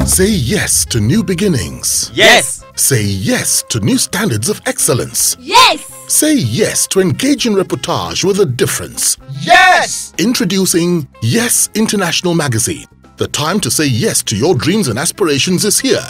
Say yes to new beginnings. Yes. Say yes to new standards of excellence. Yes. Say yes to engaging reportage with a difference. Yes. Introducing Yes International Magazine. The time to say yes to your dreams and aspirations is here.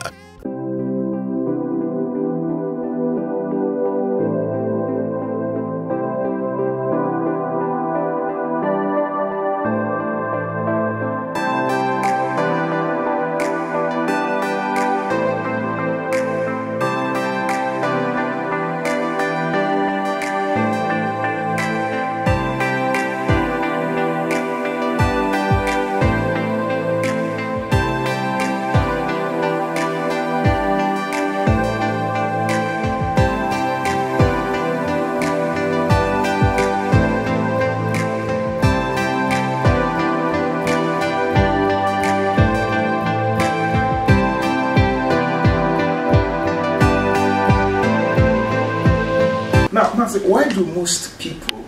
Now, why do most people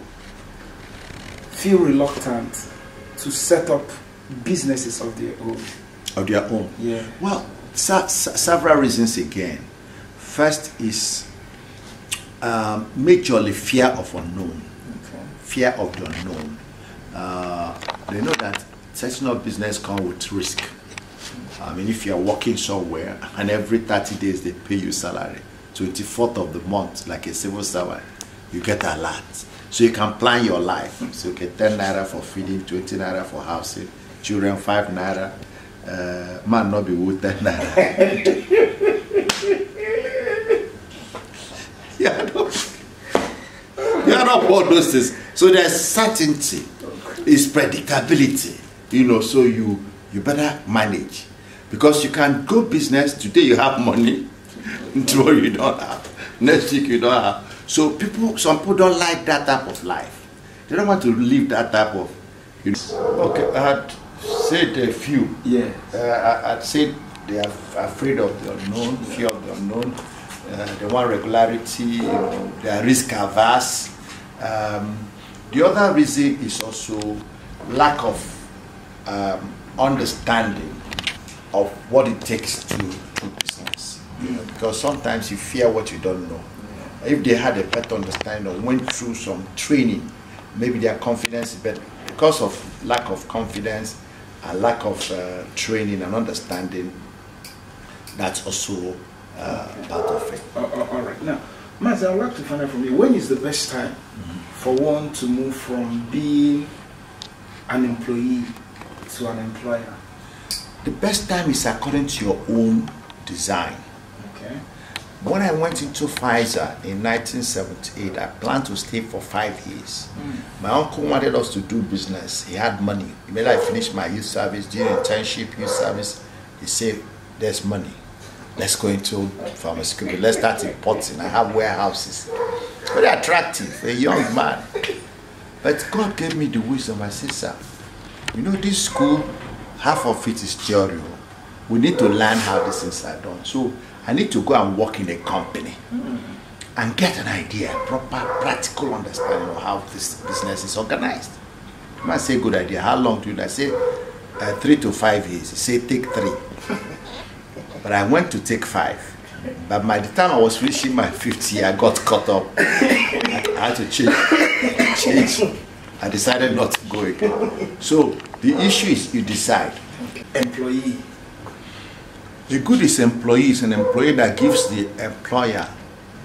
feel reluctant to set up businesses of their own? Of their own? Yeah. Well, several reasons again. First is majorly fear of unknown. Okay. Fear of the unknown. They know that setting up business comes with risk. I mean, if you are working somewhere and every 30 days they pay you salary, 24th of the month, like a civil servant, you get a lot. So you can plan your life. So you get 10 naira for feeding, 20 naira for housing, children 5 naira, man not be worth 10 naira. You are not all those things. So there's certainty, is predictability, you know, so you better manage. Because you can go business, today you have money, tomorrow you don't have, next week you don't have. So some people don't like that type of life. They don't want to live that type of, you know. Okay, I had said a few. Yeah. I'd said they are afraid of the unknown, fear of the unknown. They want regularity, you know, they are risk averse. The other reason is also lack of understanding of what it takes to do business. You know, because sometimes you fear what you don't know. If they had a better understanding or went through some training, maybe their confidence is better. Because of lack of confidence and lack of training and understanding, that's also part of it. All right. Now, Mazi, I'd like to find out from you, when is the best time for one to move from being an employee to an employer? The best time is according to your own design. Okay. When I went into Pfizer in 1978, I planned to stay for 5 years. My uncle wanted us to do business. He had money. Immediately I finished my youth service, did internship, youth service. He said, there's money. Let's go into pharmaceutical. Let's start importing. I have warehouses. Very attractive, a young man. But God gave me the wisdom. I said, sir, you know, this school, half of it is theory. We need to learn how these things are done. So I need to go and work in a company and get an idea, proper practical understanding of how this business is organized. You might say, good idea. How long do you? I say 3 to 5 years. He said, take 3. But I went to take 5. But by the time I was finishing my 5th year, I got caught up. I had to change. I decided not to go again. So the issue is you decide. Employee. The good is employee is an employee that gives the employer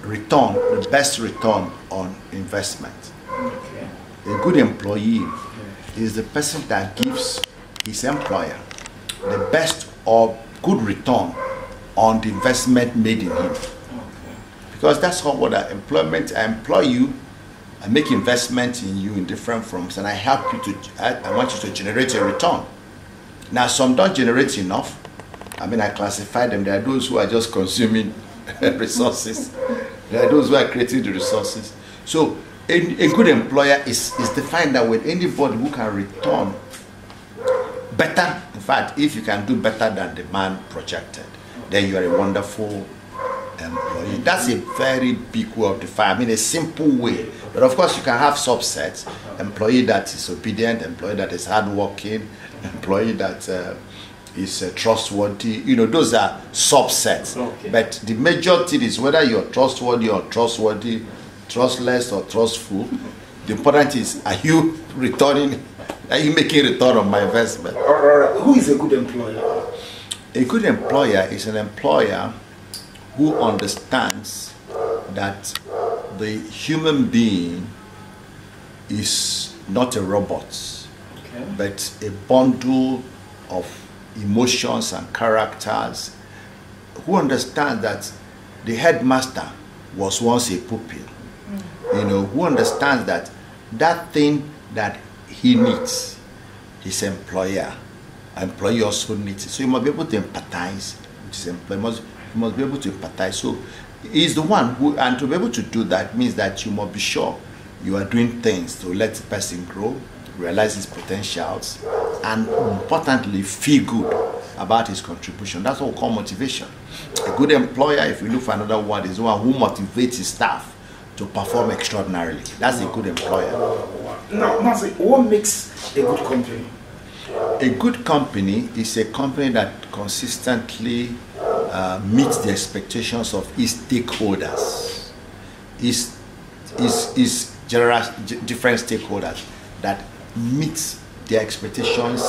return, the best return on investment. Okay. A good employee is the person that gives his employer the best or good return on the investment made in him. Okay. Because that's how what I employ you, I make investment in you in different forms, and I help you to, I want you to generate a return. Now some don't generate enough. I mean, I classify them. There are those who are just consuming resources. There are those who are creating the resources. So a good employer is defined that with anybody who can return better. In fact, if you can do better than the man projected, then you are a wonderful employee. That's a very big way of defining. I mean, a simple way. But of course, you can have subsets. Employee that is obedient, employee that is hardworking, employee that is trustworthy. You know, those are subsets. Okay. But the major thing is whether you're trustworthy or trustworthy, trustless or trustful. The important thing is, are you making return on my investment? All right. Who is a good employer? A good employer is an employer who understands that the human being is not a robot, Okay. but a bundle of emotions and characters, who understand that the headmaster was once a pupil, you know, who understands that that thing that he needs, his employee also needs it. So you must be able to empathize with his employee. You must be able to empathize. So he's the one who, and to be able to do that means that you must be sure you are doing things to let the person grow, realize his potentials, and importantly, feel good about his contribution. That's what we call motivation. A good employer, if you look for another word, is the one who motivates his staff to perform extraordinarily. That's a good employer. Now, Mazi, what makes a good company? A good company is a company that consistently meets the expectations of its stakeholders. Is different stakeholders that meet their expectations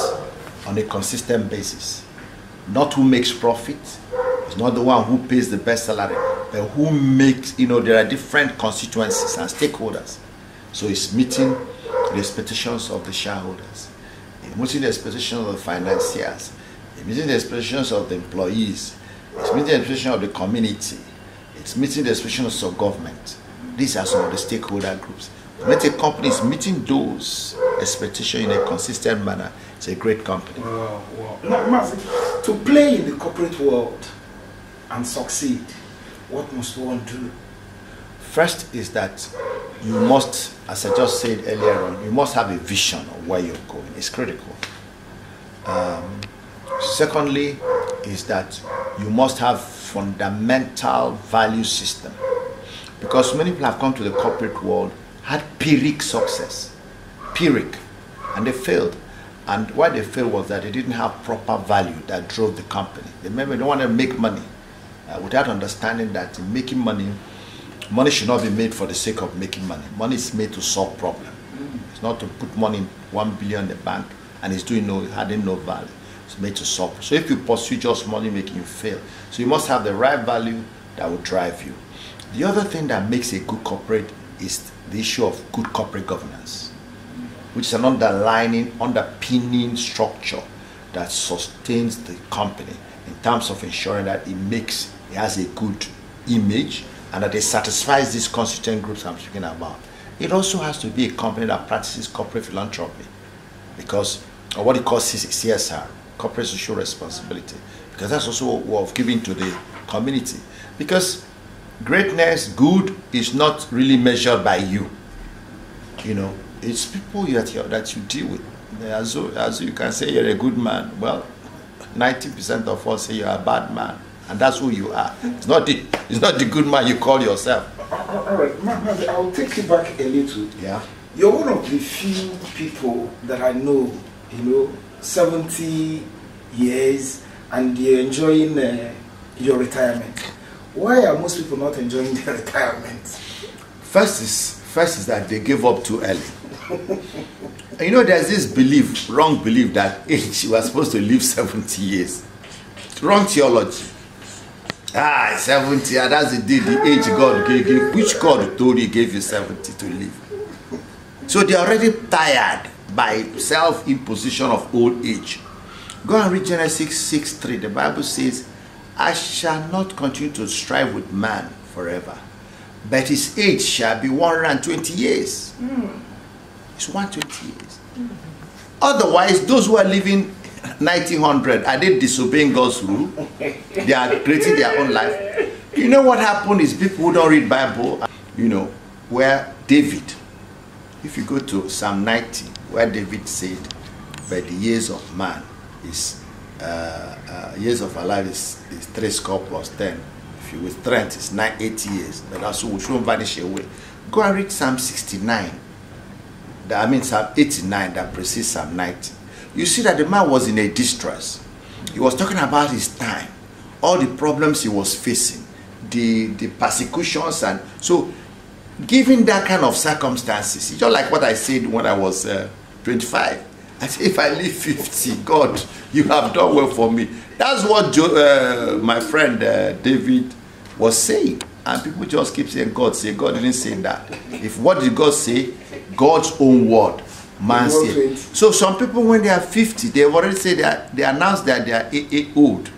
on a consistent basis. Not who makes profit, it's not the one who pays the best salary, but who makes, you know, there are different constituencies and stakeholders. So it's meeting the expectations of the shareholders, it's meeting the expectations of the financiers, it's meeting the expectations of the employees, it's meeting the expectations of the community, it's meeting the expectations of government. These are some of the stakeholder groups. When a company is meeting those expectations in a consistent manner, it's a great company. Wow. Now, Mazi, to play in the corporate world and succeed, what must one do? First is that you must, as I just said earlier on, you must have a vision of where you're going. It's critical. Secondly is that you must have fundamental value system. Because many people have come to the corporate world, had Pyrrhic success, and they failed. And why they failed was that they didn't have proper value that drove the company. They don't want to make money without understanding that in making money, money should not be made for the sake of making money. Money is made to solve problems. It's not to put money in 1 billion in the bank and it's having no value. It's made to solve. So if you pursue just money making, you fail. So you must have the right value that will drive you. The other thing that makes a good corporate is the issue of good corporate governance, which is an underpinning structure that sustains the company in terms of ensuring that it has a good image and that it satisfies these constituent groups I'm speaking about. It also has to be a company that practices corporate philanthropy, because what it calls CSR, corporate social responsibility, because that's also a way of giving to the community. Because greatness, good, is not really measured by you. You know, it's people that you deal with. As you can say you're a good man, well, 90% of us say you're a bad man, and that's who you are. It's not the good man you call yourself. All right, I'll take you back a little. Yeah. You're one of the few people that I know, 70 years, and you're enjoying your retirement. Why are most people not enjoying their retirement? First is that they give up too early. There's this wrong belief that you are supposed to live 70 years. Wrong theology. 70, that's the age God gave you. Which God told you gave you 70 to live? So they're already tired by self-imposition of old age. Go and read Genesis 6:3. The Bible says, I shall not continue to strive with man forever, but his age shall be 120 years. It's 120 years. Otherwise, those who are living 1900, are they disobeying God's rule? They are creating their own life. You know what happened is people who don't read Bible, where David, if you go to Psalm 90, where David said, but the years of man is years of our life is 3 score plus 10. If you with strength, it's 80 years, but also we shouldn't vanish away. Go and read Psalm 69. Psalm 89 that precedes Psalm 90. You see that the man was in a distress. He was talking about his time, all the problems he was facing, the persecutions, and so given that kind of circumstances, it's just like what I said when I was 25. I said, if I live 50, God, you have done well for me. That's what my friend David was saying. And people just keep saying God say. God didn't say that. If what did God say? God's own word. Man said. So some people, when they are 50, they have already said that they announced that they are old.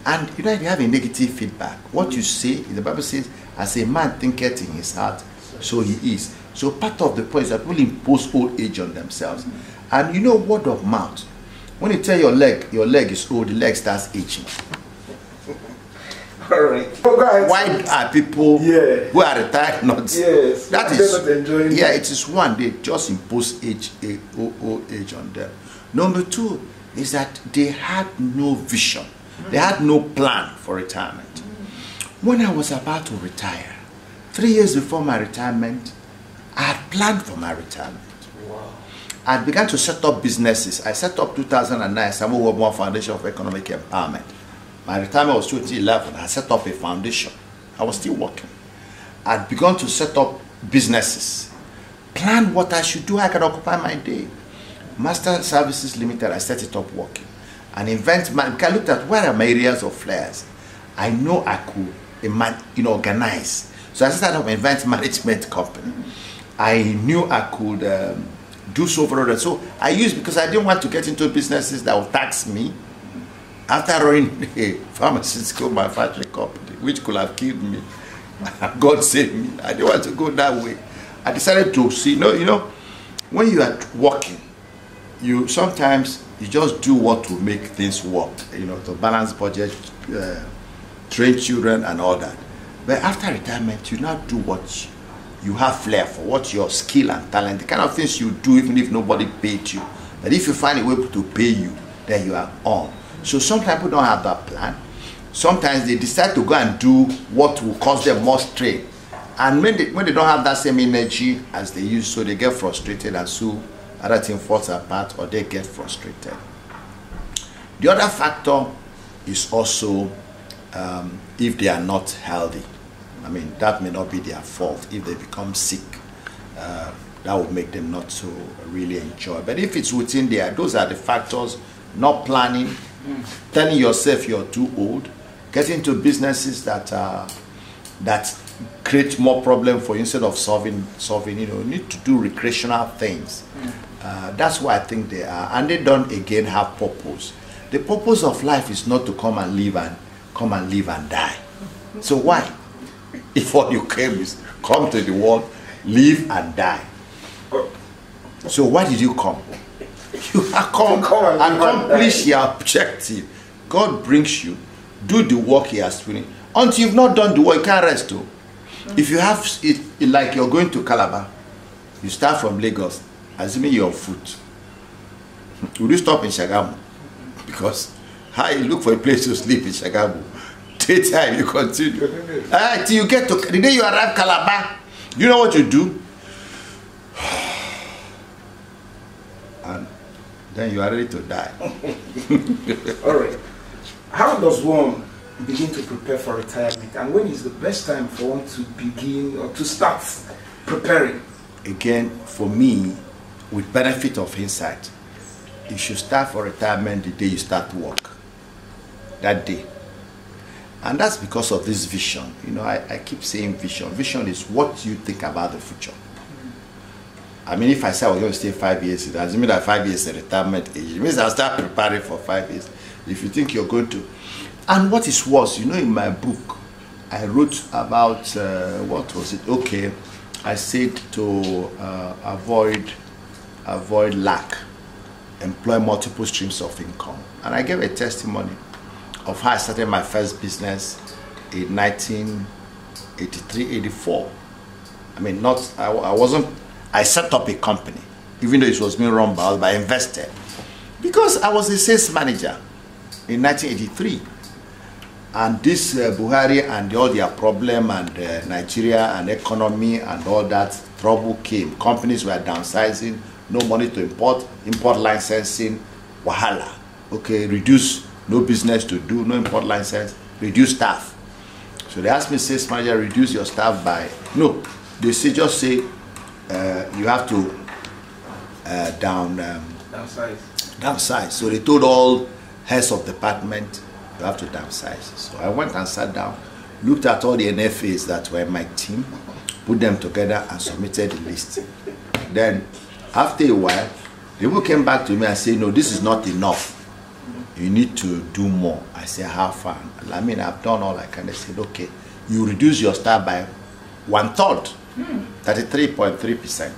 And you know, they have a negative feedback. What you say, the Bible says, as a man thinketh in his heart, so he is. So part of the point is that people impose old age on themselves. And you know, word of mouth. When you tell your leg is old, the leg starts aging. All right. Why are people who are retired not? Yes. That is not enjoying it is one, they just impose old age on them. Number two is that they had no vision. They had no plan for retirement. When I was about to retire, 3 years before my retirement, I had planned for my retirement. Wow. I began to set up businesses. I set up 2009 Ohuabunwa Foundation for Economic Empowerment. My retirement was 2011. I set up a foundation. I was still working. I'd begun to set up businesses. Plan what I should do. I can occupy my day. Master Services Limited, I set it up working. An event man, I looked at where are my areas of flares. I know I could organize. So I started up an event management company. I knew I could do so for others. So I used, because I didn't want to get into businesses that would tax me. After running a pharmaceutical manufacturing company, which could have killed me, God saved me. I didn't want to go that way. I decided to see, you know, when you are working, you sometimes you just do what will make things work, to balance budget, train children and all that. But after retirement, you now do what you have flair for, what your skill and talent, the kind of things you do even if nobody paid you. But if you find a way to pay you, then you are on. So some people don't have that plan. Sometimes they decide to go and do what will cause them more strain. And when they don't have that same energy as they used, so they get frustrated, and so other thing falls apart, or they get frustrated. The other factor is also if they are not healthy. I mean, that may not be their fault. If they become sick, that would make them not to really enjoy. But if it's within there, those are the factors. Not planning, telling yourself you're too old, getting into businesses that create more problem for you instead of solving. You need to do recreational things. That's why I think they are, and they don't again have purpose. The purpose of life is not to come and live and die. So why? If all you came is come to the world, live and die. So why did you come? You have come and accomplish your objective. God brings you, do the work He has finished. Until you've not done the work, you can't rest too. If you have it like you're going to Calabar, you start from Lagos, assuming you're on foot. Will you stop in Shagamu? Because how you look for a place to sleep in Shagamu, daytime you continue. Till you get to the day you arrive Calabar, you know what you do? And then you are ready to die. All right. How does one begin to prepare for retirement, and when is the best time for one to begin or to start preparing? Again, for me, with benefit of insight, you should start for retirement the day you start work. That day. And that's because of this vision. I keep saying vision. Vision is what you think about the future. I mean, if I say I was going to stay 5 years, it doesn't mean that 5 years is a retirement age. It means I'll start preparing for 5 years. If you think you're going to. And what is worse, in my book, I wrote about, what was it? Okay, I said to avoid lack, employ multiple streams of income. And I gave a testimony of how I started my first business in 1983, 84. I mean, I set up a company, even though it was being run by, but I invested. Because I was a sales manager in 1983. And this Buhari and all their problem and Nigeria and economy and all that trouble came. Companies were downsizing, no money to import licensing, wahala. Okay, reduce no business to do, no import license, reduce staff. So they asked me, sales manager, reduce your staff by, no, they say, just say you have to downsize. So they told all heads of department, you have to downsize. So I went and sat down, looked at all the NFAs that were in my team, put them together and submitted the list. Then after a while, they will came back to me and say, no, this is not enough. You need to do more. I said, how far? I mean, I've done all I can. They said, okay, you reduce your staff by 1/3, 33.3%.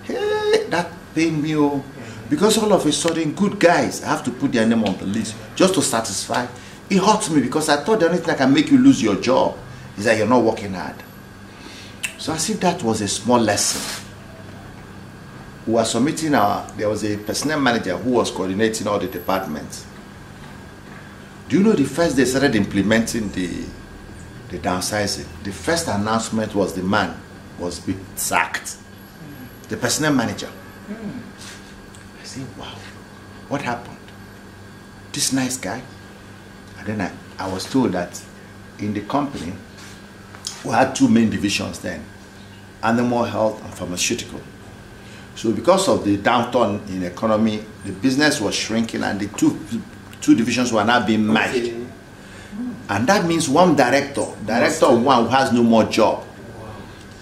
Hey, that pained me, oh. Because all of a sudden, good guys, I have to put their name on the list just to satisfy. It hurts me because I thought the only thing that can make you lose your job is that you're not working hard. So as if that was a small lesson. We were submitting there was a personnel manager who was coordinating all the departments. Do you know the first they started implementing the downsizing? The first announcement was the man was being sacked. The personnel manager. I said, wow, what happened? This nice guy. And then I was told that in the company, we had 2 main divisions then, animal health and pharmaceutical. So because of the downturn in economy, the business was shrinking and the two divisions were now being merged. Okay. And that means one director of one who has no more job. Wow.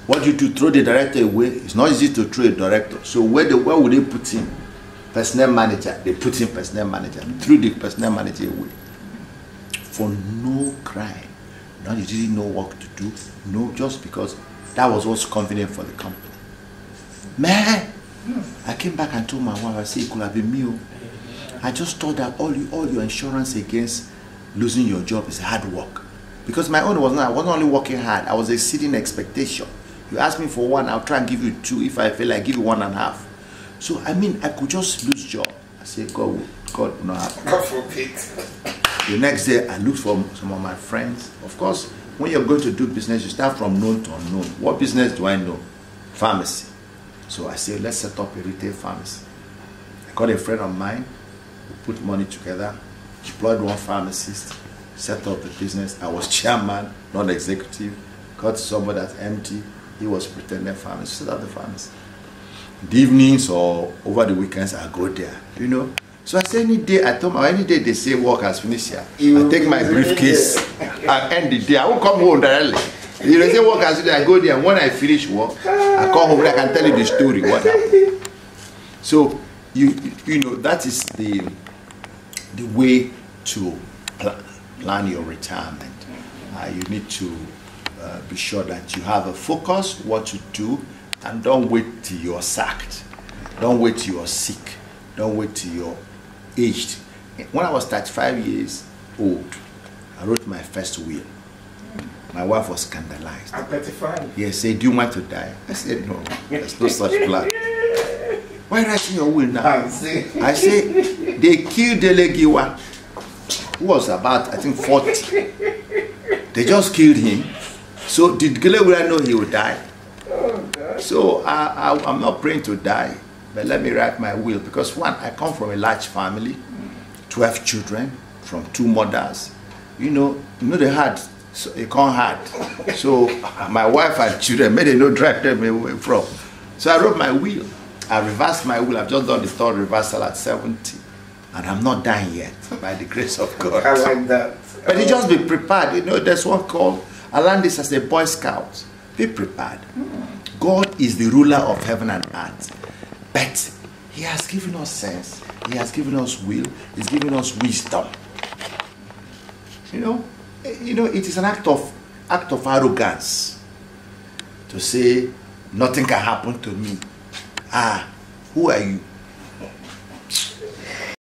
What do you do? Throw the director away? It's not easy to throw a director. So where would they put him? Personnel manager. They put him personnel manager. Threw the personnel manager away. For no crime. No, you didn't know what to do. No, just because that was what's convenient for the company. Man, I came back and told my wife, I said, it could have been me. I just thought that all your insurance against losing your job is hard work. Because my own I wasn't only working hard, I was exceeding expectation. You ask me for 1, I'll try and give you 2. If I fail, I give you 1.5. So I mean, I could just lose job. I said, God no happen. God forbid. The next day, I looked for some of my friends. Of course, when you're going to do business, you start from known to unknown. What business do I know? Pharmacy. So I said, let's set up a retail pharmacy. I got a friend of mine, we put money together, deployed one pharmacist, set up the business. I was chairman, not executive. Got somebody that's empty. He was pretending pharmacist. Set up the pharmacy. The evenings or over the weekends, I go there, you know. So I said, any day, I told my any day they say work has finished here, I take my briefcase and end the day. I won't come home directly. You know, say work has finished, I go there, and when I finish work, I come home and I can tell you the story, what happened. So, you know, that is the way to plan your retirement. You need to be sure that you have a focus, what to do, and don't wait till you're sacked. Don't wait till you're sick. Don't wait till you're aged. When I was 35 years old, I wrote my first will. My wife was scandalized. At 35? Yes, said, do you want to die? I said, no, there's no such plan. Why writing your will now? I say, they killed Delegiwa, who was about, I think, 40. They just killed him. So did Delegiwa know he would die? Oh, God. So I'm not praying to die, but let me write my will. Because one, I come from a large family, 12 children, from 2 mothers. You know they had, so it can't hard. So my wife and children, may they not drive them away from. So I wrote my will. I reversed my will. I've just done the 3rd reversal at 70. And I'm not dying yet, by the grace of God. I like that. But you just be prepared. You know, there's one called, I learned this as a Boy Scout. Be prepared. God is the ruler of heaven and earth. But He has given us sense. He has given us will. He's given us wisdom. You know, it is an act of arrogance to say nothing can happen to me. Who are you?